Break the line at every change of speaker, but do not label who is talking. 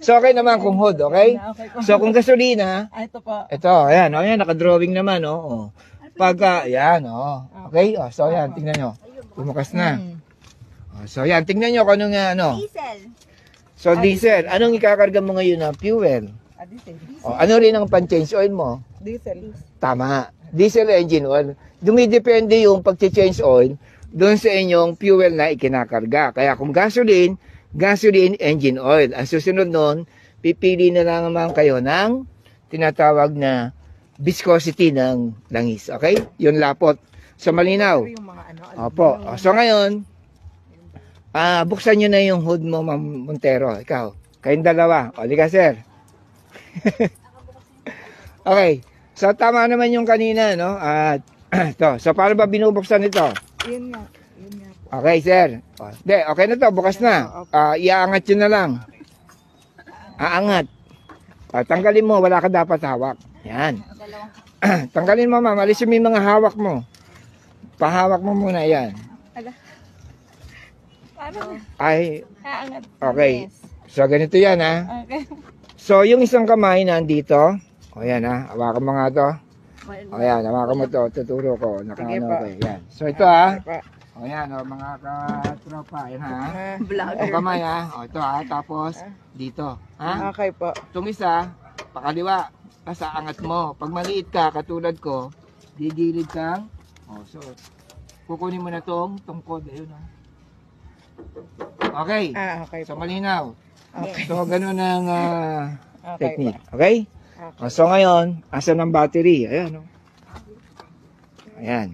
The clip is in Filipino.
So, okay naman kung hood, okay?
Okay po.
So, kung gasolina,
Ito po.
ito, ayan, ayan, nakadrawing naman, oh. Pagka, ayan, oh. Okay, oh, so, ayan, tingnan nyo. Bumukas na. Oh, so, ayan, tingnan nyo kung anong,
Diesel.
So, diesel. Anong ikakarga mo ngayon na fuel?
Diesel.
Oh, ano rin ang pan-change oil mo?
Diesel.
Tama. Diesel engine oil. Dumidepende yung pag-change oil doon sa inyong fuel na ikinakarga. Kaya kung gasoline, gasoline engine oil. Ang susunod nun, pipili na lang naman kayo ng tinatawag na viscosity ng langis. Okay? Yun lapot. So, malinaw.
Yung mga ano.
Opo. So, ngayon, buksan nyo na yung hood mo, Ma'am Montero. Ikaw. Kayong dalawa. O, liga, sir. Okay. So, tama naman yung kanina, no? At, ito. So, paano ba binubuksan ito?
Yun nga. Yun nga po.
Okay, sir. O, de, okay na to. Bukas na. Iaangat yun na lang. Aangat. Tanggalin mo. Wala ka dapat hawak. Yan. Tanggalin mo, ma'am. Alisin mo yung mga hawak mo. Pahawak mo muna yan.
Paano?
Ay,
Haangat.
okay. So, ganito yan, ha?
Okay.
So, yung isang kamay nandito. O, yan, ha? Hawakan mo nga to. O, yan. Hawakan mo to. Tuturo ko. Nakaano ko. Yan. So, ito, ha? O, yan, o, mga katropa. Yan, ha? O, kamay, ha? O, ito, ha? Tapos, dito. Ha?
Okay po.
Itong isa, pakaliwa. Tapos, aangat mo. Pag maliit ka, katulad ko, gigilid kang. O, so, kukunin mo na tong tungkod. Ayun, ha? Okay.
Okay
So,
po.
malinaw.
Okay.
So, ganun ang
Okay
technique. Okay?
Okay.
So, ngayon, asan ang battery? Ayan, oh. Ayan.